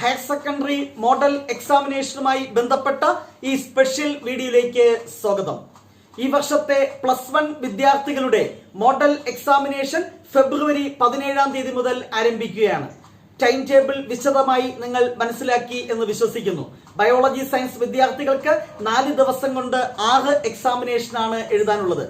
Higher secondary model എക്സാമിനേഷനുമായി ബന്ധപ്പെട്ട ഈ special വീഡിയോയിലേക്ക് സ്വാഗതം. ഈ വർഷത്തെ +1 വിദ്യാർത്ഥികളുടെ മോഡൽ എക്സാമിനേഷൻ ഫെബ്രുവരി 17 മുതൽ ആരംഭിക്കുകയാണ്. ടൈം ടേബിൾ വിശദമായി നിങ്ങൾ മനസ്സിലാക്കി എന്ന് വിശ്വസിക്കുന്നു. ബയോളജി സയൻസ് വിദ്യാർത്ഥികൾക്ക് 4 ദിവസം കൊണ്ട് 6 എക്സാമിനേഷനാണ് എഴുതാനുള്ളത്.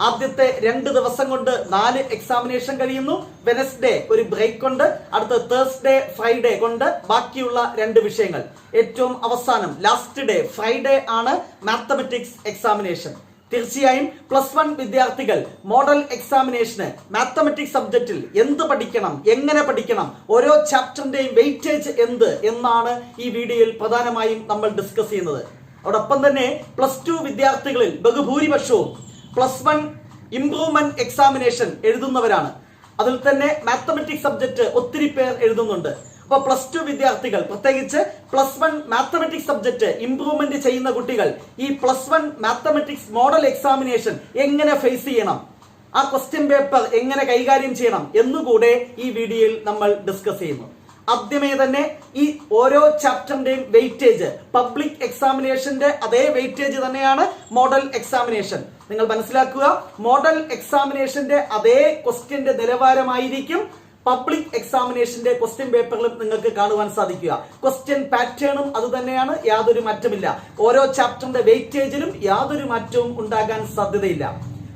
ആദ്യത്തെ 2 ദിവസം കൊണ്ട് 4 എക്സാമിനേഷൻ കഴിയുന്നു. വെനസ്ഡേ ഒരു ബ്രേക്ക് ഉണ്ട്. അടുത്ത തേഴ്സ്ഡേ ഫ്രൈഡേ കൊണ്ട് ബാക്കിയുള്ള 2 വിഷയങ്ങൾ. ഏറ്റവും അവസാനം ലാസ്റ്റ് ഡേ ഫ്രൈഡേ ആണ് മാത്തമെറ്റിക്സ് എക്സാമിനേഷൻ. തീർച്ചയായും +1 വിദ്യാർത്ഥികൾ മോഡൽ എക്സാമിനേഷന് മാത്തമെറ്റിക്സ് സബ്ജക്റ്റിൽ എന്ത് പഠിക്കണം, എങ്ങനെ പഠിക്കണം, ഓരോ ചാപ്റ്ററിന്റെയും വെയിറ്റേജ് എന്ത് എന്നാണ് ഈ വീഡിയോയിൽ പ്രധാനമായും നമ്മൾ ഡിസ്കസ് ചെയ്യുന്നത്. അതോടൊപ്പം തന്നെ +2 വിദ്യാർത്ഥികളിൽ ബഹുഭൂരിപക്ഷവും +1 ഇംപ്രൂവ്മെന്റ് എക്സാമിനേഷൻ എഴുതുന്നവരാണ്. അതിൽ തന്നെ മാത്തമെറ്റിക്സ് സബ്ജക്ട് ഒത്തിരി പേർ എഴുതുന്നുണ്ട്. അപ്പോൾ +2 വിദ്യാർത്ഥികൾ, പ്രത്യേകിച്ച് +1 മാത്തമെറ്റിക്സ് സബ്ജക്ട് ഇംപ്രൂവ്മെന്റ് ചെയ്യുന്ന കുട്ടികൾ ഈ +1 മാത്തമെറ്റിക്സ് മോഡൽ എക്സാമിനേഷൻ എങ്ങനെ ഫേസ് ചെയ്യണം, ആ ക്വസ്റ്റ്യൻ പേപ്പർ എങ്ങനെ കൈകാര്യം ചെയ്യണം എന്നുകൂടെ ഈ വീഡിയോയിൽ നമ്മൾ ഡിസ്കസ് ചെയ്യുന്നു. ആദ്യമേ തന്നെ ഈ ഓരോ ചാപ്റ്ററിന്റെയും വെയിറ്റേജ് പബ്ലിക് എക്സാമിനേഷന്റെ അതേ വെയിറ്റേജ് തന്നെയാണ് മോഡൽ എക്സാമിനേഷൻ. നിങ്ങൾ മനസ്സിലാക്കുക, മോഡൽ എക്സാമിനേഷന്റെ അതേ ക്വസ്റ്റ്യന്റെ നിലവാരമായിരിക്കും പബ്ലിക് എക്സാമിനേഷന്റെ ക്വസ്റ്റ്യൻ പേപ്പറിലും നിങ്ങൾക്ക് കാണുവാൻ സാധിക്കുക. ക്വസ്റ്റ്യൻ പാറ്റേണും അത് തന്നെയാണ്, യാതൊരു മാറ്റമില്ല. ഓരോ ചാപ്റ്ററിന്റെ വെയിറ്റേജിലും യാതൊരു മാറ്റവും ഉണ്ടാകാൻ സാധ്യതയില്ല.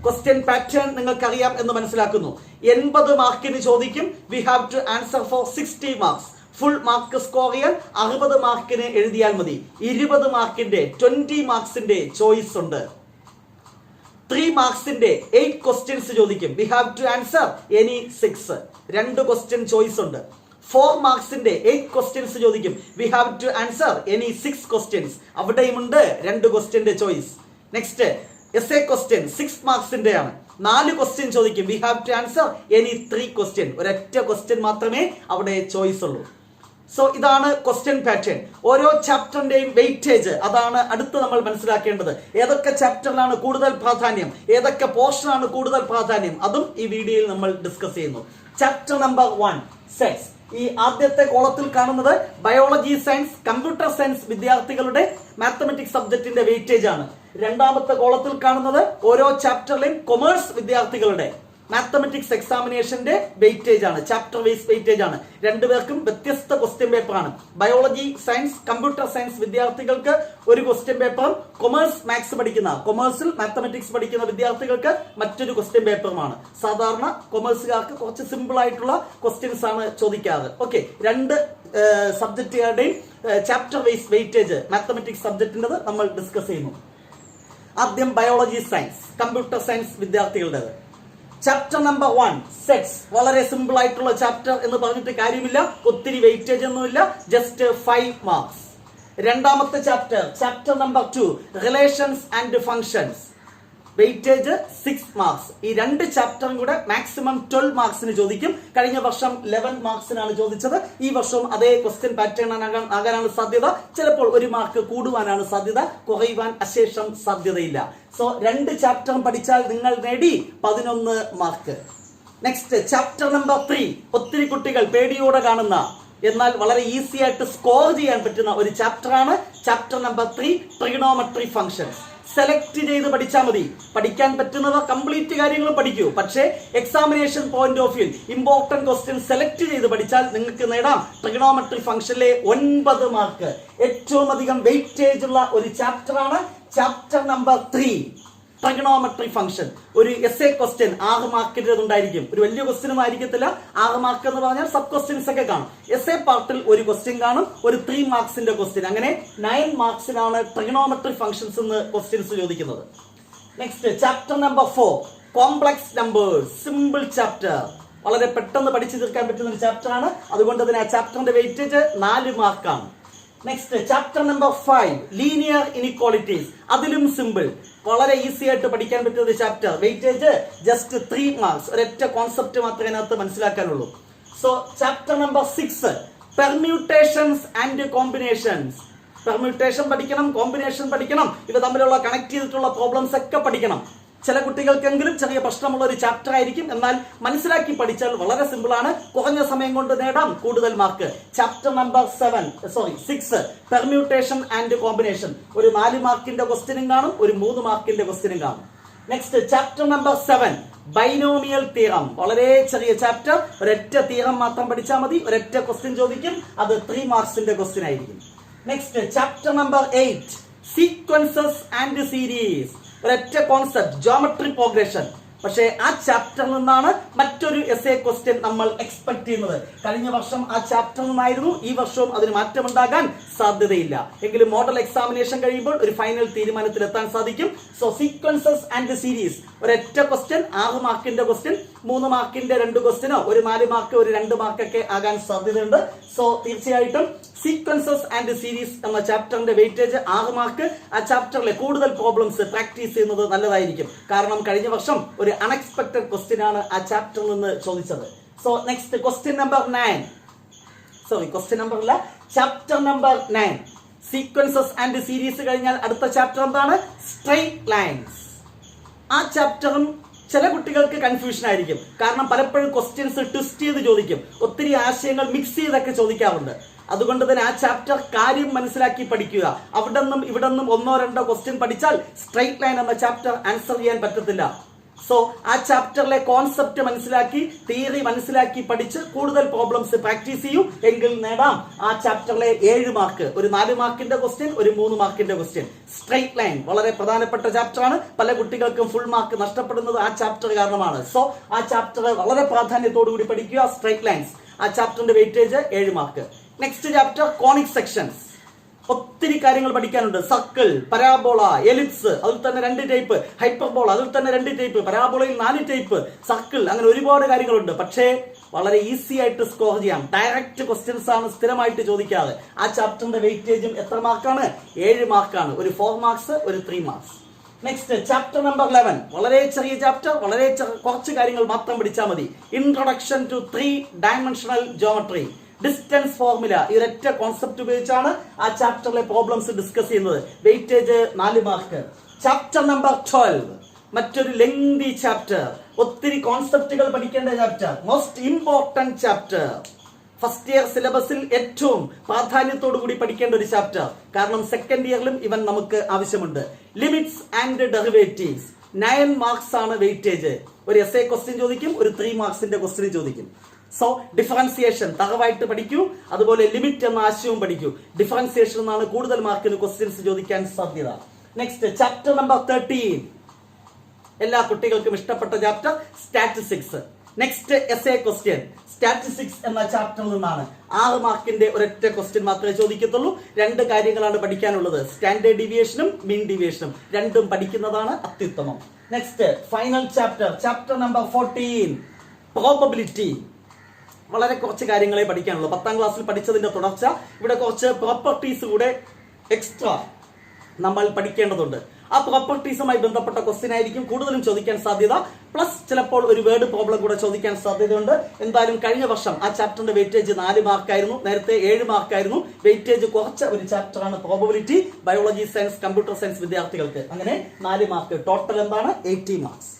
ക്വസ്റ്റ്യൻ പാറ്റേൺ നിങ്ങൾക്കറിയാം എന്ന് മനസ്സിലാക്കുന്നു. 80 മാർക്കിന് ചോദിക്കും. We have to answer for 60 marks. Full mark score ചെയ്യാൻ 60 മാർക്കിന് എഴുതിയാൽ മതി. 20 മാർക്കിന്റെ 20 മാർക്സിന്റെ ചോയ്സ് ഉണ്ട്. 3 മാർക്സിന്റെ 8 ക്വസ്റ്റ്യൻസ് ചോദിക്കും. We have to answer any 6. 2 question choice ഉണ്ട്. 4 മാർക്സിന്റെ 8 ക്വസ്റ്റ്യൻസ് ചോദിക്കും. We have to answer any 6 questions. അവിടെയുമുണ്ട് 2 ക്വസ്റ്റ്യന്റെ ചോയ്സ്. നെക്സ്റ്റ് എസ്എ ക്വസ്റ്റ്യൻ 6 മാർക്സിന്റെ ആണ്. 4 ക്വസ്റ്റ്യൻ ചോദിക്കും. We have to answer any 3 question. ഒരൊറ്റ ക്വസ്റ്റ്യൻ മാത്രമേ അവിടെ ചോയ്സ് ഉള്ളൂ. സോ ഇതാണ് ക്വസ്റ്റ്യൻ പാറ്റേൺ. ഓരോ ചാപ്റ്ററിന്റെയും വെയിറ്റേജ് അതാണ് അടുത്ത് നമ്മൾ മനസ്സിലാക്കേണ്ടത്. ഏതൊക്കെ ചാപ്റ്ററിലാണ് കൂടുതൽ പ്രാധാന്യം, ഏതൊക്കെ പോർഷനാണ് കൂടുതൽ പ്രാധാന്യം, അതും ഈ വീഡിയോയിൽ നമ്മൾ ഡിസ്കസ് ചെയ്യുന്നു. Chapter number 1 sets. ഈ ആദ്യത്തെ കോളത്തിൽ കാണുന്നത് ബയോളജി സയൻസ്, കമ്പ്യൂട്ടർ സയൻസ് വിദ്യാർത്ഥികളുടെ മാത്തമെറ്റിക്സ് സബ്ജക്റ്റിന്റെ വെയിറ്റേജ് ആണ്. രണ്ടാമത്തെ കോളത്തിൽ കാണുന്നത് ഓരോ ചാപ്റ്ററിലെയും കൊമേഴ്സ് വിദ്യാർത്ഥികളുടെ മാത്തമെറ്റിക്സ് എക്സാമിനേഷന്റെ വെയിറ്റേജ് ആണ്. ചാപ്റ്റർ വൈസ് വെയിറ്റേജ് ആണ്. രണ്ടുപേർക്കും വ്യത്യസ്ത ക്വസ്റ്റ്യൻ പേപ്പർ ആണ്. ബയോളജി സയൻസ്, കമ്പ്യൂട്ടർ സയൻസ് വിദ്യാർത്ഥികൾക്ക് ഒരു ക്വസ്റ്റ്യൻ പേപ്പറും കൊമേഴ്സ് മാത്തമെറ്റിക്സ് പഠിക്കുന്ന വിദ്യാർത്ഥികൾക്ക് മറ്റൊരു ക്വസ്റ്റ്യൻ പേപ്പറുമാണ്. സാധാരണ കൊമേഴ്സുകാർക്ക് കുറച്ച് സിമ്പിൾ ആയിട്ടുള്ള ക്വസ്റ്റ്യൻസ് ആണ് ചോദിക്കാറ്. ഓക്കെ, 2 സബ്ജക്റ്റുകളുടെയും ചാപ്റ്റർ വൈസ് വെയിറ്റേജ് മാത്തമെറ്റിക്സ് സബ്ജക്റ്റിൻ്റെത് നമ്മൾ ഡിസ്കസ് ചെയ്യുന്നു. ആദ്യം ബയോളജി സയൻസ്, കമ്പ്യൂട്ടർ സയൻസ് വിദ്യാർത്ഥികളുടേത്. Chapter number 1 sets. വളരെ സിമ്പിൾ ആയിട്ടുള്ള ചാപ്റ്റർ എന്ന് പറഞ്ഞിട്ട് കാര്യമില്ല, ഒത്തിരി വെയിറ്റേജ് ഒന്നുമില്ല, ജസ്റ്റ് 5 മാർക്സ്. രണ്ടാമത്തെ chapter number 2 relations and functions, weightage 6 marks. ഈ 2 ചാപ്റ്ററും കൂടെ മാക്സിമം 12 മാർക്സിന് ചോദിക്കും. കഴിഞ്ഞ വർഷം 11 മാർക്സിനാണ് ചോദിച്ചത്. ഈ വർഷവും അതേ ക്വസ്റ്റ്യൻ പാറ്റേൺ ആകാനാണ് സാധ്യത. ചിലപ്പോൾ 1 മാർക്ക് കൂടുവാനാണ് സാധ്യത, കുറയുവാൻ അശേഷം സാധ്യതയില്ല. സോ 2 ചാപ്റ്ററും പഠിച്ചാൽ നിങ്ങൾ നേടി 11 മാർക്ക്. നെക്സ്റ്റ് ചാപ്റ്റർ നമ്പർ 3 ഒത്തിരി കുട്ടികൾ പേടിയോടെ കാണുന്ന എന്നാൽ വളരെ ഈസി ആയിട്ട് സ്കോർ ചെയ്യാൻ പറ്റുന്ന ഒരു ചാപ്റ്ററാണ്. Chapter number 3 trigonometry functions. Select ചെയ്ത് പഠിച്ചാൽ മതി. പഠിക്കാൻ പറ്റുന്നവ കംപ്ലീറ്റ് കാര്യങ്ങൾ പഠിക്കൂ. പക്ഷേ examination point of view important question select ചെയ്ത് പഠിച്ചാൽ നിങ്ങൾക്ക് നേടാം ട്രിഗണോമെട്രി ഫംഗ്ഷനിലെ 9 മാർക്ക്. ഏറ്റവും അധികം വെയിറ്റേജ് ഉള്ള ഒരു ചാപ്റ്ററാണ് ചാപ്റ്റർ നമ്പർ 3 ട്രിഗണോമെട്രി ഫംഗ്ഷൻ. ഒരു എസ്എ ക്വസ്റ്റ്യൻ 6 മാർക്കിന്റെ ഉണ്ടായിരിക്കും. ഒരു വലിയ ക്വസ്റ്റ്യൻ ഒന്നും ആയിരിക്കത്തില്ല. 6 മാർക്ക് എന്ന് പറഞ്ഞാൽ സബ് ക്വസ്റ്റ്യൻസ് ഒക്കെ കാണും. എസ്എ പാർട്ടിൽ ഒരു ക്വസ്റ്റ്യൻ കാണും, ഒരു 3 മാർക്സിന്റെ ക്വസ്റ്റ്യൻ. അങ്ങനെ 9 മാർക്സിനാണ് ട്രിഗണോമെട്രി ഫംഗ്ഷൻസ് എന്ന് ക്വസ്റ്റ്യൻസ് ചോദിക്കുന്നത്. Next chapter number 4 complex numbers. Simple chapter, വളരെ പെട്ടെന്ന് പഠിച്ചു തീർക്കാൻ പറ്റുന്ന ഒരു ചാപ്റ്റർ ആണ്. അതുകൊണ്ട് തന്നെ ആ ചാപ്റ്ററിന്റെ വെയിറ്റേജ് 4 മാർക്കാണ്. Next chapter number 5 linear inequalities. അതിലും സിമ്പിൾ, വളരെ ഈസി ആയിട്ട് പഠിക്കാൻ പറ്റുന്ന ഒരു ചാപ്റ്റർ. Weightage just 3 marks. ഒരൊറ്റ കോൺസെപ്റ്റ് മാത്രമേ അതിനകത്ത് മനസ്സിലാക്കാനുള്ളൂ. So chapter number 6 permutations and combinations. Permutation പഠിക്കണം, കോമ്പിനേഷൻ പഠിക്കണം, ഇവ തമ്മിലുള്ള കണക്ട് ചെയ്തിട്ടുള്ള പ്രോബ്ലംസ് ഒക്കെ പഠിക്കണം. ചില കുട്ടികൾക്കെങ്കിലും ചെറിയ പ്രശ്നമുള്ള ഒരു ചാപ്റ്റർ ആയിരിക്കും. എന്നാൽ മനസ്സിലാക്കി പഠിച്ചാൽ വളരെ സിമ്പിൾ ആണ്. കുറഞ്ഞ സമയം കൊണ്ട് നേടാം കൂടുതൽ mark. Chapter number 6 permutation and combination. ഒരു 4 മാർക്കിന്റെ ക്വസ്റ്റ്യനും കാണും, ഒരു 3 മാർക്കിന്റെ ക്വസ്റ്റ്യനും കാണും. Next chapter number 7 binomial theorem. വളരെ ചെറിയ ചാപ്റ്റർ. ഒരൊറ്റ തിയറം മാത്രം പഠിച്ചാൽ മതി. ഒരൊറ്റ ക്വസ്റ്റ്യൻ ചോദിക്കും, അത് 3 മാർക്സിന്റെ ക്വസ്റ്റ്യൻ ആയിരിക്കും. Next chapter number 8 sequences and series. ഒരൊറ്റ കോൺസെപ്റ്റ്, ജോമെട്രി പ്രോഗ്രഷൻ. പക്ഷേ ആ ചാപ്റ്ററിൽ നിന്നാണ് മറ്റൊരു എസ്എ ക്വസ്റ്റ്യൻ നമ്മൾ എക്സ്പെക്ട് ചെയ്യുന്നത്. കഴിഞ്ഞ വർഷം ആ ചാപ്റ്ററിൽ നിന്നായിരുന്നു, ഈ വർഷവും അതിന് മാറ്റമുണ്ടാകാൻ സാധ്യതയില്ല. എങ്കിലും മോഡൽ എക്സാമിനേഷൻ കഴിയുമ്പോൾ ഒരു ഫൈനൽ തീരുമാനത്തിൽ എത്താൻ സാധിക്കും. സോ സീക്വൻസസ് ആൻഡ് സീരീസ് ഒരൊറ്റ ക്വസ്റ്റ്യൻ, 6 മാർക്കിന്റെ ക്വസ്റ്റ്യൻ, 3 മാർക്കിന്റെ 2 ക്വസ്റ്റ്യനോ, ഒരു 4 മാർക്ക്, ഒരു 2 മാർക്കൊക്കെ ആകാൻ സാധ്യതയുണ്ട്. സോ തീർച്ചയായിട്ടും സീക്വൻസസ് ആൻഡ് സീരീസ് എന്ന ചാപ്റ്ററിന്റെ വെയിറ്റേജ് 6 മാർക്ക്. ആ ചാപ്റ്ററിലെ കൂടുതൽ പ്രോബ്ലംസ് പ്രാക്ടീസ് ചെയ്യുന്നത് നല്ലതായിരിക്കും. കാരണം കഴിഞ്ഞ വർഷം ഒരു അൺഎക്സ്പെക്ടഡ് ക്വസ്റ്റ്യൻ ആണ് ആ ചാപ്റ്ററിൽ നിന്ന് ചോദിച്ചത്. So next question number 9. Chapter number 9 sequences and series കഴിഞ്ഞാൽ അടുത്ത ചാപ്റ്റർ എന്താണ്? Straight lines. ആ ചാപ്റ്ററും ചില കുട്ടികൾക്ക് കൺഫ്യൂഷൻ ആയിരിക്കും. കാരണം പലപ്പോഴും ക്വസ്റ്റ്യൻസ് ട്വിസ്റ്റ് ചെയ്ത് ചോദിക്കും, ഒത്തിരി ആശയങ്ങൾ മിക്സ് ചെയ്തൊക്കെ ചോദിക്കാറുണ്ട്. അതുകൊണ്ട് തന്നെ ആ ചാപ്റ്റർ കാര്യം മനസ്സിലാക്കി പഠിക്കുക. അവിടെ നിന്നും ഇവിടെ നിന്നും 1-2 ക്വസ്റ്റ്യൻ പഠിച്ചാൽ സ്ട്രെയിറ്റ് ലൈൻ എന്ന ചാപ്റ്റർ ആൻസർ ചെയ്യാൻ പറ്റത്തില്ല. സോ ആ ചാപ്റ്ററിലെ കോൺസെപ്റ്റ് മനസ്സിലാക്കി, തിയറി മനസ്സിലാക്കി പഠിച്ച് കൂടുതൽ പ്രോബ്ലംസ് പ്രാക്ടീസ് ചെയ്യൂ. എങ്കിൽ നേടാം ആ ചാപ്റ്ററിലെ 7 മാർക്ക്. ഒരു 4 മാർക്കിന്റെ ക്വസ്റ്റ്യൻ, ഒരു 3 മാർക്കിന്റെ ക്വസ്റ്റ്യൻ. സ്ട്രെയിറ്റ് ലൈൻ വളരെ പ്രധാനപ്പെട്ട ചാപ്റ്റർ ആണ്. പല കുട്ടികൾക്കും ഫുൾ മാർക്ക് നഷ്ടപ്പെടുന്നത് ആ ചാപ്റ്റർ കാരണമാണ്. സോ ആ ചാപ്റ്റർ വളരെ പ്രാധാന്യത്തോടു കൂടി പഠിക്കുക. സ്ട്രെയിറ്റ് ലൈൻസ് ആ ചാപ്റ്ററിന്റെ weightage 7 mark. Next chapter conic sections. ഒത്തിരി കാര്യങ്ങൾ പഠിക്കാനുണ്ട്. സർക്കിൾ, പരാബോള, എലിപ്സ്, അതിൽ തന്നെ 2 ടൈപ്പ്, ഹൈപ്പർബോള, അതിൽ തന്നെ 2 ടൈപ്പ്, പരാബോളയിൽ 4 ടൈപ്പ്, സർക്കിൾ, അങ്ങനെ ഒരുപാട് കാര്യങ്ങളുണ്ട്. പക്ഷേ വളരെ ഈസി ആയിട്ട് സ്കോർ ചെയ്യാം. ഡയറക്റ്റ് ക്വസ്റ്റ്യൻസ് ആണ് സ്ഥിരമായിട്ട് ചോദിക്കാതെ. ആ ചാപ്റ്ററിന്റെ വെയിറ്റേജും എത്ര മാർക്കാണ്? 7 മാർക്കാണ്. ഒരു 4 മാർക്സ്, ഒരു 3 മാർക്സ്. നെക്സ്റ്റ് ചാപ്റ്റർ നമ്പർ 11 വളരെ ചെറിയ ചാപ്റ്റർ, വളരെ കുറച്ച് കാര്യങ്ങൾ മാത്രം പഠിച്ചാൽ മതി. Introduction to 3 dimensional geometry. Distance formula. ഈ ഒരൊറ്റ കോൺസെപ്റ്റ് ഉപയോഗിച്ചാണ് ആ ചാപ്റ്ററിലെ പ്രോബ്ലംസ് ഡിസ്കസ് ചെയ്യുന്നത്. Weightage 4 mark. ചാപ്റ്റർ നമ്പർ 12 മറ്റൊരു ലെങ്തി ചാപ്റ്റർ, ഒത്തിരി കോൺസെപ്റ്റുകൾ പഠിക്കേണ്ട chapter, most important chapter. First year സിലബസിൽ ഏറ്റവും പ്രാധാന്യത്തോടു കൂടി പഠിക്കേണ്ട ഒരു ചാപ്റ്റർ. കാരണം സെക്കൻഡ് ഇയറിലും ഇവൻ നമുക്ക് ആവശ്യമുണ്ട്. Limits and derivatives. 9 മാർക്സ് ആണ് വെയിറ്റേജ്. ഒരു എസ്എ ക്വസ്റ്റ്യൻ ചോദിക്കും, ഒരു 3 മാർക്സിന്റെ ക്വസ്റ്റ്യൻ ചോദിക്കും. സോ ഡിഫറൻസിയേഷൻ തറവായിട്ട് പഠിക്കൂ. അതുപോലെ ലിമിറ്റ് എന്ന ആശയവും പഠിക്കൂ. ഡിഫറൻസിയേഷൻ എന്നാണ് കൂടുതൽ മാർക്കിന് ക്വസ്റ്റ്യൻസ് ചോദിക്കാൻ സാധ്യത. നെക്സ്റ്റ് ചാപ്റ്റർ നമ്പർ 13 എല്ലാ കുട്ടികൾക്കും ഇഷ്ടപ്പെട്ട chapter, statistics. Next SA question statistics എന്ന ചാപ്റ്ററിൽ നിന്നാണ്. 6 മാർക്കിന്റെ ഒരൊറ്റ ക്വസ്റ്റ്യൻ മാത്രമേ ചോദിക്കത്തുള്ളൂ. 2 കാര്യങ്ങളാണ് പഠിക്കാനുള്ളത്, സ്റ്റാൻഡേർഡ് ഡീവിയേഷനും മീൻ ഡീവിയേഷനും. രണ്ടും പഠിക്കുന്നതാണ് അത്യുത്തമം. Next final chapter number 14 probability. വളരെ കുറച്ച് കാര്യങ്ങളെ പഠിക്കാനുള്ളൂ. 10ാം ക്ലാസ്സിൽ പഠിച്ചതിന്റെ തുടർച്ച. ഇവിടെ കുറച്ച് പ്രോപ്പർട്ടീസ് കൂടെ എക്സ്ട്രാ നമ്മൾ പഠിക്കേണ്ടതുണ്ട്. ആ പ്രോപ്പർട്ടീസുമായി ബന്ധപ്പെട്ട ക്വസ്റ്റ്യൻ ആയിരിക്കും കൂടുതലും ചോദിക്കാൻ സാധ്യത. പ്ലസ് ചിലപ്പോൾ ഒരു വേർഡ് പ്രോബ്ലം കൂടെ ചോദിക്കാൻ സാധ്യതയുണ്ട്. എന്തായാലും കഴിഞ്ഞ വർഷം ആ ചാപ്റ്ററിന്റെ വെയിറ്റേജ് 4 മാർക്കായിരുന്നു, നേരത്തെ 7 മാർക്കായിരുന്നു. വെയിറ്റേജ് കുറച്ച ഒരു ചാപ്റ്ററാണ് probability. Biology science, computer science വിദ്യാർത്ഥികൾക്ക് അങ്ങനെ 4 മാർക്ക്. ടോട്ടൽ എന്താണ്? 80 മാർക്സ്.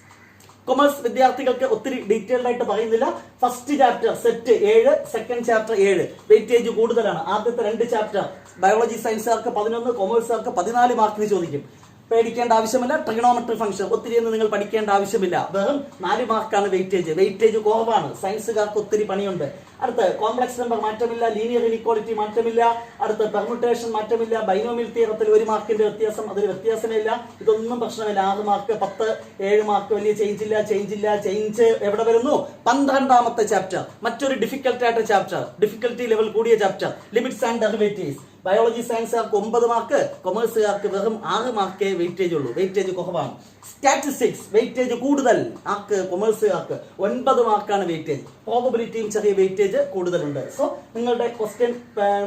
കൊമേഴ്സ് വിദ്യാർത്ഥികൾക്ക് ഒത്തിരി ഡീറ്റെയിൽഡ് ആയിട്ട് പറയുന്നില്ല. First chapter set 7, second chapter 7. Weightage കൂടുതലാണ്. ആദ്യത്തെ 2 ചാപ്റ്റർ ബയോളജി സയൻസുകാർക്ക് 11, കൊമേഴ്സുകാർക്ക് 14 മാർക്കിന് ചോദിക്കും. പേടിക്കേണ്ട ആവശ്യമില്ല. ട്രിഗണോമെട്രി ഫംഗ്ഷൻ ഒത്തിരിയൊന്നും നിങ്ങൾ പഠിക്കേണ്ട ആവശ്യമില്ല. വെറും 4 മാർക്കാണ് വെയിറ്റേജ് കുറവാണ്. സയൻസുകാർക്ക് ഒത്തിരി പണിയുണ്ട്. അടുത്ത കോംപ്ലക്സ് നമ്പർ മാറ്റമില്ല, ലീനിയർ ഇനിക്വാളിറ്റി മാറ്റമില്ല, അടുത്ത പെർമുട്ടേഷൻ മാറ്റമില്ല, ബൈനോമിയൽ തിയറത്തിൽ 1 മാർക്കിന്റെ വ്യത്യാസം, അതിൽ വ്യത്യാസമില്ല. ഇതൊന്നും പ്രശ്നമില്ല. 6 മാർക്ക്, 10, 7 മാർക്ക് വലിയ ചേഞ്ച് എവിടെ വരുന്നു? 12ാമത്തെ ചാപ്റ്റർ, മറ്റൊരു ഡിഫിക്കൽട്ട് ആയിട്ട് ചാപ്റ്റർ, ഡിഫിക്കൽട്ടി ലെവൽ കൂടിയ chapter, limits and derivatives. Biology സയൻസുകാർക്ക് 9 മാർക്ക്, കൊമേഴ്സുകാർക്ക് വെറും 6 മാർക്കേ വെയിറ്റേജ് ഉള്ളൂ. വെയിറ്റേജ് കുറവാണ്. സ്റ്റാറ്റിസ്റ്റിക്സ് വെയിറ്റേജ് കൂടുതൽ. ആർക്ക്? കൊമേഴ്സുകാർക്ക് 9 മാർക്കാണ് വെയിറ്റേജ്. പ്രോബബിലിറ്റിയും ചെറിയ വെയിറ്റേജ് കൂടുതലുണ്ട്. സോ നിങ്ങളുടെ ക്വസ്റ്റ്യൻ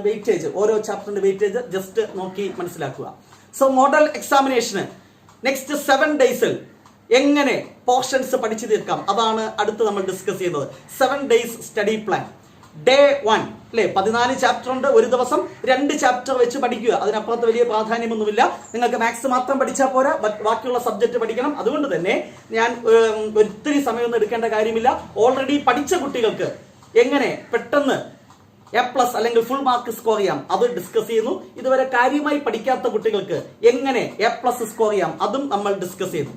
വെയിറ്റേജ്, ഓരോ ചാപ്റ്ററിന്റെ വെയിറ്റേജ് ജസ്റ്റ് നോക്കി മനസ്സിലാക്കുക. സോ മോഡൽ എക്സാമിനേഷന് നെക്സ്റ്റ് 7 ഡേയ്സിൽ എങ്ങനെ പോർഷൻസ് പഠിച്ചു തീർക്കാം അതാണ് അടുത്ത് നമ്മൾ ഡിസ്കസ് ചെയ്യുന്നത്. 7 ഡേയ്സ് സ്റ്റഡി പ്ലാൻ. ഡേ 1 അല്ലേ, 14 ചാപ്റ്റർ ഉണ്ട്. ഒരു ദിവസം 2 ചാപ്റ്റർ വെച്ച് പഠിക്കുക. അതിനപ്പുറത്ത് വലിയ പ്രാധാന്യമൊന്നുമില്ല. നിങ്ങൾക്ക് മാത്സ് മാത്രം പഠിച്ചാൽ പോരാ, ബാക്കിയുള്ള സബ്ജക്ട് പഠിക്കണം. അതുകൊണ്ട് തന്നെ ഞാൻ ഒത്തിരി സമയമൊന്നും എടുക്കേണ്ട കാര്യമില്ല. ഓൾറെഡി പഠിച്ച കുട്ടികൾക്ക് എങ്ങനെ പെട്ടെന്ന് A+ അല്ലെങ്കിൽ ഫുൾ മാർക്ക് സ്കോർ ചെയ്യാം അത് ഡിസ്കസ് ചെയ്യുന്നു. ഇതുവരെ കാര്യമായി പഠിക്കാത്ത കുട്ടികൾക്ക് എങ്ങനെ A+ സ്കോർ ചെയ്യാം അതും നമ്മൾ ഡിസ്കസ് ചെയ്യുന്നു.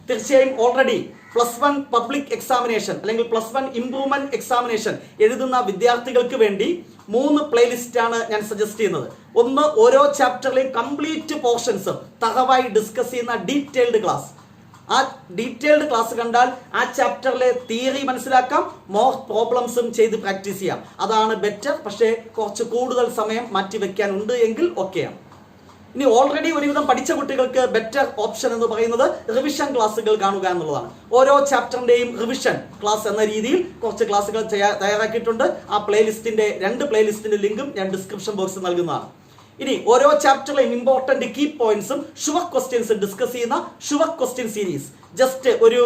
തീർച്ചയായും ഓൾറെഡി +1 പബ്ലിക് എക്സാമിനേഷൻ അല്ലെങ്കിൽ +1 ഇംപ്രൂവ്മെന്റ് എക്സാമിനേഷൻ എഴുതുന്ന വിദ്യാർത്ഥികൾക്ക് വേണ്ടി 3 പ്ലേലിസ്റ്റ് ആണ് ഞാൻ സജസ്റ്റ് ചെയ്യുന്നത്. ഒന്ന്, ഓരോ ചാപ്റ്ററിലെയും കംപ്ലീറ്റ് പോർഷൻസും തറവായി ഡിസ്കസ് ചെയ്യുന്ന ഡീറ്റെയിൽഡ് ക്ലാസ്. ആ ഡീറ്റെയിൽഡ് ക്ലാസ് കണ്ടാൽ ആ ചാപ്റ്ററിലെ തിയറി മനസ്സിലാക്കാം, മോർ പ്രോബ്ലംസും ചെയ്ത് പ്രാക്ടീസ് ചെയ്യാം. അതാണ് ബെറ്റർ. പക്ഷേ കുറച്ച് കൂടുതൽ സമയം മാറ്റിവെക്കാനുണ്ട് എങ്കിൽ ഓക്കെയാണ്. ഇനി ഓൾറെഡി ഒരുവിധം പഠിച്ച കുട്ടികൾക്ക് ബെറ്റർ ഓപ്ഷൻ എന്ന് പറയുന്നത് റിവിഷൻ ക്ലാസ്സുകൾ കാണുക എന്നുള്ളതാണ്. ഓരോ ചാപ്റ്ററിന്റെയും റിവിഷൻ ക്ലാസ് എന്ന രീതിയിൽ കുറച്ച് ക്ലാസ്സുകൾ തയ്യാറാക്കിയിട്ടുണ്ട്. ആ പ്ലേലിസ്റ്റിന്റെ 2 പ്ലേലിസ്റ്റിന്റെ ലിങ്കും ഞാൻ ഡിസ്ക്രിപ്ഷൻ ബോക്സിൽ നൽകുന്നതാണ്. ഇനി ഓരോ ചാപ്റ്ററിലെയും ഇമ്പോർട്ടന്റ് കീ പോയിന്റ്സും ഷുവർ ക്വസ്റ്റ്യൻസ് ഡിസ്കസ് ചെയ്യുന്ന ഷുവർ ക്വസ്റ്റ്യൻ സീരീസ്. ജസ്റ്റ് ഒരു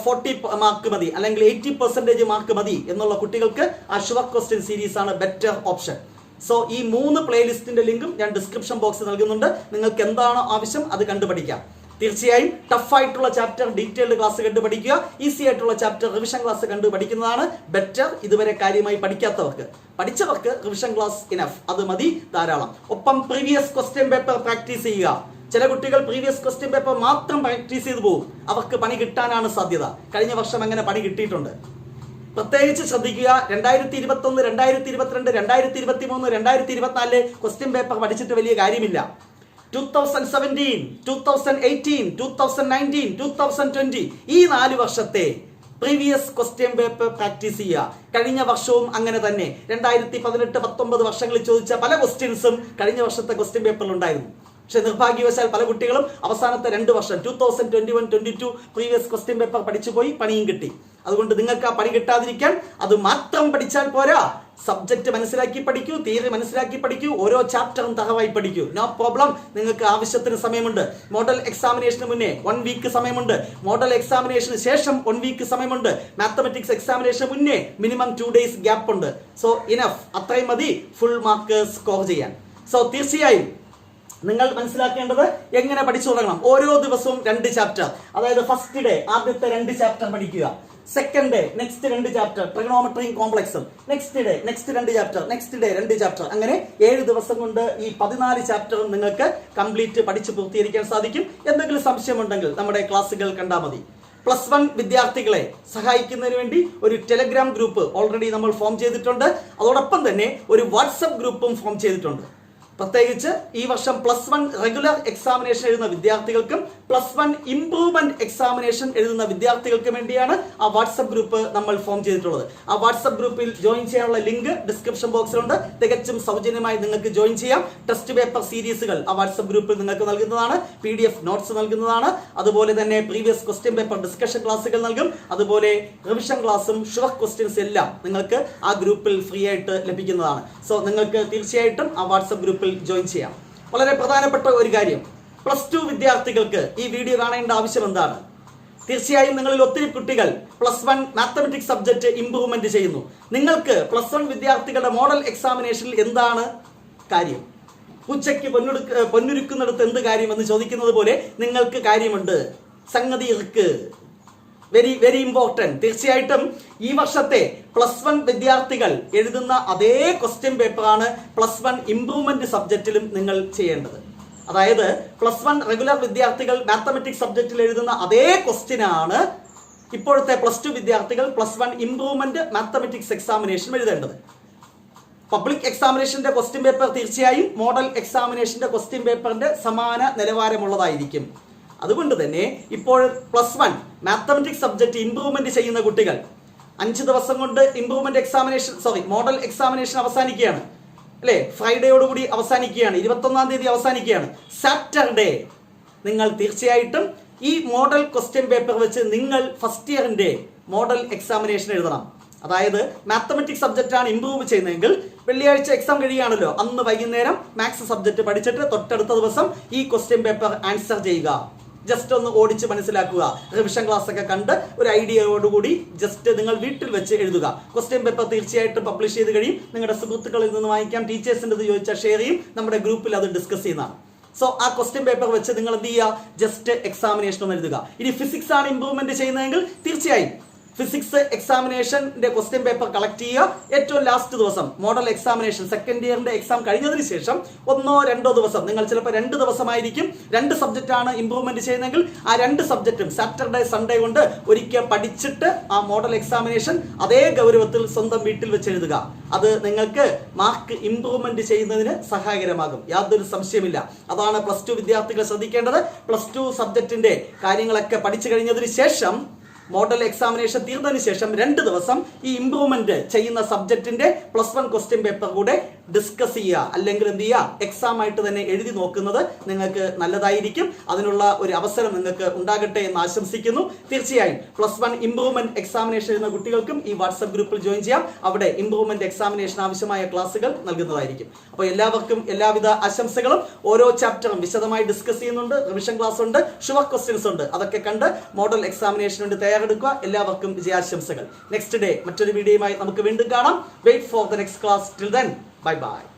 40 മാർക്ക് മതി അല്ലെങ്കിൽ 80% മാർക്ക് മതി എന്നുള്ള കുട്ടികൾക്ക് ആ ഷുവർ ക്വസ്റ്റ്യൻ സീരീസ് ആണ് ബെറ്റർ ഓപ്ഷൻ. സോ ഈ 3 പ്ലേലിസ്റ്റിന്റെ ലിങ്കും ഞാൻ ഡിസ്ക്രിപ്ഷൻ ബോക്സിൽ നൽകുന്നുണ്ട്. നിങ്ങൾക്ക് എന്താണോ ആവശ്യം അത് കണ്ടുപഠിക്കാം. തീർച്ചയായും ടഫ് ആയിട്ടുള്ള ചാപ്റ്റർ ഡീറ്റെയിൽഡ് ക്ലാസ് കണ്ടു പഠിക്കുക. ഈസി ആയിട്ടുള്ള ചാപ്റ്റർ റിവിഷൻ ക്ലാസ് കണ്ടു പഠിക്കുന്നതാണ് ബെറ്റർ. ഇതുവരെ കാര്യമായി പഠിക്കാത്തവർക്ക്, പഠിച്ചവർക്ക് റിവിഷൻ ക്ലാസ് ഇനഫ്, അത് മതി, ധാരാളം. ഒപ്പം പ്രീവിയസ് ക്വസ്റ്റ്യൻ പേപ്പർ പ്രാക്ടീസ് ചെയ്യുക. ചില കുട്ടികൾ പ്രീവിയസ് ക്വസ്റ്റ്യൻ പേപ്പർ മാത്രം പ്രാക്ടീസ് ചെയ്തു പോകും. അവർക്ക് പണി കിട്ടാനാണ് സാധ്യത. കഴിഞ്ഞ വർഷം അങ്ങനെ പണി കിട്ടിയിട്ടുണ്ട്. പ്രത്യേകിച്ച് ശ്രദ്ധിക്കുക. 2021, 2022, 2023, 2024 ക്വസ്റ്റ്യൻ പേപ്പർ പഠിച്ചിട്ട് വലിയ കാര്യമില്ല. 2017, 2018, 2019, 2020 ഈ 4 വർഷത്തെ പ്രീവിയസ് ക്വസ്റ്റ്യൻ പേപ്പർ പ്രാക്ടീസ് ചെയ്യുക. കഴിഞ്ഞ വർഷവും അങ്ങനെ തന്നെ 2018, 19 വർഷങ്ങളിൽ ചോദിച്ച പല ക്വസ്റ്റ്യൻസും കഴിഞ്ഞ വർഷത്തെ ക്വസ്റ്റ്യൻ പേപ്പറിൽ ഉണ്ടായിരുന്നു. പക്ഷെ നിർഭാഗ്യവശാൽ പല കുട്ടികളും അവസാനത്തെ 2 വർഷം 2021, 22 പ്രീവിയസ് ക്വസ്റ്റ്യൻ പേപ്പർ പഠിച്ചു പോയി, പണിയും കിട്ടി. അതുകൊണ്ട് നിങ്ങൾക്ക് ആ പണി കിട്ടാതിരിക്കാൻ അത് മാത്രം പഠിച്ചാൽ പോരാ. സബ്ജക്ട് മനസ്സിലാക്കി പഠിക്കൂ, തിയറി മനസ്സിലാക്കി പഠിക്കൂ, ഓരോ ചാപ്റ്ററും തറവായി പഠിക്കൂ. No problem. നിങ്ങൾക്ക് ആവശ്യത്തിന് സമയമുണ്ട്. മോഡൽ എക്സാമിനേഷന് മുന്നേ 1 വീക്ക് സമയമുണ്ട്. മോഡൽ എക്സാമിനേഷന് ശേഷം 1 വീക്ക് സമയമുണ്ട്. മാത്തമെറ്റിക്സ് എക്സാമിനേഷന് മുന്നേ മിനിമം 2 days ഗ്യാപ്പ് ഉണ്ട്. സോ ഇനഫ്, അത്രയും മതി ഫുൾ മാർക്ക് സ്കോർ ചെയ്യാൻ. സോ തീർച്ചയായും നിങ്ങൾ മനസ്സിലാക്കേണ്ടത് എങ്ങനെ പഠിച്ചു തുടങ്ങണം. ഓരോ ദിവസവും 2 ചാപ്റ്റർ, അതായത് ഫസ്റ്റ് ഡേ ആദ്യത്തെ 2 ചാപ്റ്റർ പഠിക്കുക. സെക്കൻഡ് ഡേ നെക്സ്റ്റ് 2 ചാപ്റ്റർ ട്രിഗണോമെട്രിയും കോംപ്ലക്സും. Next day next 2 chapter, next day 2 chapter. അങ്ങനെ 7 ദിവസം കൊണ്ട് ഈ 14 ചാപ്റ്ററും നിങ്ങൾക്ക് കംപ്ലീറ്റ് പഠിച്ച് പൂർത്തീകരിക്കാൻ സാധിക്കും. എന്തെങ്കിലും സംശയമുണ്ടെങ്കിൽ നമ്മുടെ ക്ലാസ്സുകൾ കണ്ടാൽ മതി. +1 വിദ്യാർത്ഥികളെ സഹായിക്കുന്നതിന് വേണ്ടി ഒരു ടെലഗ്രാം ഗ്രൂപ്പ് ഓൾറെഡി നമ്മൾ ഫോം ചെയ്തിട്ടുണ്ട്. അതോടൊപ്പം തന്നെ ഒരു വാട്സപ്പ് ഗ്രൂപ്പും ഫോം ചെയ്തിട്ടുണ്ട്. പ്രത്യേകിച്ച് ഈ വർഷം +1 റെഗുലർ എക്സാമിനേഷൻ എഴുതുന്ന വിദ്യാർത്ഥികൾക്കും +1 ഇംപ്രൂവ്മെന്റ് എക്സാമിനേഷൻ എഴുതുന്ന വിദ്യാർത്ഥികൾക്കും വേണ്ടിയാണ് ആ വാട്സപ്പ് ഗ്രൂപ്പ് നമ്മൾ ഫോം ചെയ്തിട്ടുള്ളത്. ആ വാട്സപ്പ് ഗ്രൂപ്പിൽ ജോയിൻ ചെയ്യാനുള്ള ലിങ്ക് ഡിസ്ക്രിപ്ഷൻ ബോക്സിലുണ്ട്. തികച്ചും സൗജന്യമായി നിങ്ങൾക്ക് ജോയിൻ ചെയ്യാം. ടെസ്റ്റ് പേപ്പർ സീരീസുകൾ ആ വാട്സപ്പ് ഗ്രൂപ്പിൽ നിങ്ങൾക്ക് നൽകുന്നതാണ്. PDF നോട്ട്സ് നൽകുന്നതാണ്. അതുപോലെ തന്നെ പ്രീവിയസ് ക്വസ്റ്റ്യൻ പേപ്പർ ഡിസ്കഷൻ ക്ലാസ്സുകൾ നൽകും. അതുപോലെ റിവിഷൻ ക്ലാസ്സും ഷുവർ ക്വസ്റ്റ്യൻസ് എല്ലാം നിങ്ങൾക്ക് ആ ഗ്രൂപ്പിൽ ഫ്രീ ആയിട്ട് ലഭിക്കുന്നതാണ്. സോ നിങ്ങൾക്ക് തീർച്ചയായിട്ടും ആ വാട്സപ്പ് ഗ്രൂപ്പിൽ ജോയിൻ ചെയ്യാം. വളരെ പ്രധാനപ്പെട്ട ഒരു കാര്യം, +2 വിദ്യാർത്ഥികൾക്ക് ഈ വീഡിയോ കാണേണ്ട ആവശ്യം എന്താണ്? തീർച്ചയായും നിങ്ങളിൽ ഒത്തിരി കുട്ടികൾ +1 മാത്തമെറ്റിക്സ് സബ്ജക്ട് ഇംപ്രൂവ്മെന്റ് ചെയ്യുന്നു. നിങ്ങൾക്ക് +1 വിദ്യാർത്ഥികളുടെ മോഡൽ എക്സാമിനേഷനിൽ എന്താണ് കാര്യം? പൂച്ചയ്ക്ക് പൊന്നുരുക്കുന്നിടത്ത് എന്ത് കാര്യം എന്ന് ചോദിക്കുന്നത് പോലെ നിങ്ങൾക്ക് കാര്യമുണ്ട്. സംഗതി ഇർക്ക് വെരി വെരി ഇമ്പോർട്ടന്റ്. തീർച്ചയായിട്ടും ഈ വർഷത്തെ +1 വിദ്യാർത്ഥികൾ എഴുതുന്ന അതേ ക്വസ്റ്റ്യൻ പേപ്പറാണ് +1 ഇംപ്രൂവ്മെന്റ് സബ്ജക്റ്റിലും നിങ്ങൾ ചെയ്യേണ്ടത്. അതായത് +1 റെഗുലർ വിദ്യാർത്ഥികൾ മാത്തമെറ്റിക്സ് സബ്ജക്റ്റിൽ എഴുതുന്ന അതേ ക്വസ്റ്റ്യൻ ആണ് ഇപ്പോഴത്തെ +2 വിദ്യാർത്ഥികൾ +1 ഇംപ്രൂവ്മെന്റ് മാത്തമെറ്റിക്സ് എക്സാമിനേഷൻ എഴുതേണ്ടത്. പബ്ലിക് എക്സാമിനേഷന്റെ ക്വസ്റ്റ്യൻ പേപ്പർ തീർച്ചയായും മോഡൽ എക്സാമിനേഷന്റെ ക്വസ്റ്റ്യൻ പേപ്പറിന്റെ സമാന നിലവാരമുള്ളതായിരിക്കും. അതുകൊണ്ട് തന്നെ ഇപ്പോൾ +1 മാത്തമെറ്റിക്സ് സബ്ജക്ട് ഇംപ്രൂവ്മെന്റ് ചെയ്യുന്ന കുട്ടികൾ 5 ദിവസം കൊണ്ട് ഇംപ്രൂവ്മെന്റ് എക്സാമിനേഷൻ മോഡൽ എക്സാമിനേഷൻ അവസാനിക്കുകയാണ് അല്ലേ? ഫ്രൈഡേയോടുകൂടി അവസാനിക്കുകയാണ്. 21-ാം തീയതി അവസാനിക്കുകയാണ്. സാറ്റർഡേ നിങ്ങൾ തീർച്ചയായിട്ടും ഈ മോഡൽ ക്വസ്റ്റ്യൻ പേപ്പർ വെച്ച് നിങ്ങൾ ഫസ്റ്റ് ഇയറിന്റെ മോഡൽ എക്സാമിനേഷൻ എഴുതണം. അതായത് മാത്തമെറ്റിക്സ് സബ്ജക്റ്റ് ആണ് ഇംപ്രൂവ് ചെയ്യുന്നതെങ്കിൽ വെള്ളിയാഴ്ച എക്സാം കഴിയുകയാണല്ലോ, അന്ന് വൈകുന്നേരം മാത്സ് സബ്ജക്ട് പഠിച്ചിട്ട് തൊട്ടടുത്ത ദിവസം ഈ ക്വസ്റ്റ്യൻ പേപ്പർ ആൻസർ ചെയ്യുക. ജസ്റ്റ് ഒന്ന് ഓടിച്ച് മനസ്സിലാക്കുക. റിവിഷൻ ക്ലാസ് ഒക്കെ കണ്ട് ഒരു ഐഡിയയോടുകൂടി ജസ്റ്റ് നിങ്ങൾ വീട്ടിൽ വെച്ച് എഴുതുക. ക്വസ്റ്റ്യൻ പേപ്പർ തീർച്ചയായിട്ടും പബ്ലിഷ് ചെയ്ത് കഴിയും. നിങ്ങളുടെ സുഹൃത്തുക്കളിൽ നിന്ന് വാങ്ങിക്കാം. ടീച്ചേഴ്സിൻ്റെ ചോദിച്ചാൽ ഷെയർ ചെയ്യും. നമ്മുടെ ഗ്രൂപ്പിൽ അത് ഡിസ്കസ് ചെയ്യുന്നതാണ്. സോ ആ ക്വസ്റ്റ്യൻ പേപ്പർ വെച്ച് നിങ്ങൾ എന്ത് ചെയ്യുക? ജസ്റ്റ് എക്സാമിനേഷൻ ഒന്ന് എഴുതുക. ഇനി ഫിസിക്സ് ആണ് ഇംപ്രൂവ്മെന്റ് ചെയ്യുന്നതെങ്കിൽ തീർച്ചയായും ഫിസിക്സ് എക്സാമിനേഷന്റെ ക്വസ്റ്റ്യൻ പേപ്പർ കളക്ട് ചെയ്യുക. ഏറ്റവും ലാസ്റ്റ് ദിവസം മോഡൽ എക്സാമിനേഷൻ സെക്കൻഡ് ഇയറിന്റെ എക്സാം കഴിഞ്ഞതിന് ശേഷം 1-2 ദിവസം, നിങ്ങൾ ചിലപ്പോൾ 2 ദിവസമായിരിക്കും 2 സബ്ജക്റ്റ് ആണ് ഇംപ്രൂവ്മെന്റ് ചെയ്യുന്നതെങ്കിൽ ആ 2 സബ്ജക്റ്റും സാറ്റർഡേ സൺഡേ കൊണ്ട് ഒരിക്കൽ പഠിച്ചിട്ട് ആ മോഡൽ എക്സാമിനേഷൻ അതേ ഗൗരവത്തിൽ സ്വന്തം വീട്ടിൽ വെച്ച് എഴുതുക. അത് നിങ്ങൾക്ക് മാർക്ക് ഇംപ്രൂവ്മെന്റ് ചെയ്യുന്നതിന് സഹായകരമാകും, യാതൊരു സംശയമില്ല. അതാണ് +2 വിദ്യാർത്ഥികൾ ശ്രദ്ധിക്കേണ്ടത്. +2 സബ്ജക്റ്റിന്റെ കാര്യങ്ങളൊക്കെ പഠിച്ചു കഴിഞ്ഞതിന് ശേഷം മോഡൽ എക്സാമിനേഷൻ തീർന്നതിന് ശേഷം 2 ദിവസം ഈ ഇംപ്രൂവ്മെന്റ് ചെയ്യുന്ന സബ്ജക്റ്റിന്റെ +1 ക്വസ്റ്റ്യൻ പേപ്പർ കൂടെ ഡിസ്കസ് ചെയ്യുക. അല്ലെങ്കിൽ എന്ത് ചെയ്യുക? എക്സാം ആയിട്ട് തന്നെ എഴുതി നോക്കുന്നത് നിങ്ങൾക്ക് നല്ലതായിരിക്കും. അതിനുള്ള ഒരു അവസരം നിങ്ങൾക്ക് ഉണ്ടാകട്ടെ എന്ന് ആശംസിക്കുന്നു. തീർച്ചയായും +1 ഇംപ്രൂവ്മെന്റ് എക്സാമിനേഷൻ എഴുതുന്ന കുട്ടികൾക്കും ഈ വാട്സ്ആപ്പ് ഗ്രൂപ്പിൽ ജോയിൻ ചെയ്യാം. അവിടെ ഇംപ്രൂവ്മെന്റ് എക്സാമിനേഷൻ ആവശ്യമായ ക്ലാസുകൾ നൽകുന്നതായിരിക്കും. അപ്പോൾ എല്ലാവർക്കും എല്ലാവിധ ആശംസകളും. ഓരോ ചാപ്റ്ററും വിശദമായി ഡിസ്കസ് ചെയ്യുന്നുണ്ട്. റിവിഷൻ ക്ലാസ് ഉണ്ട്, ഷുവർ ക്വസ്റ്റ്യൻസ് ഉണ്ട്. അതൊക്കെ കണ്ട് മോഡൽ എക്സാമിനേഷന് വേണ്ടി തയ്യാറെടുക്കുക. എല്ലാവർക്കും വിജയാശംസകൾ. നെക്സ്റ്റ് ഡേ മറ്റൊരു വീഡിയോയുമായി നമുക്ക് വീണ്ടും കാണാം. Wait for the next class. Till then, bye bye.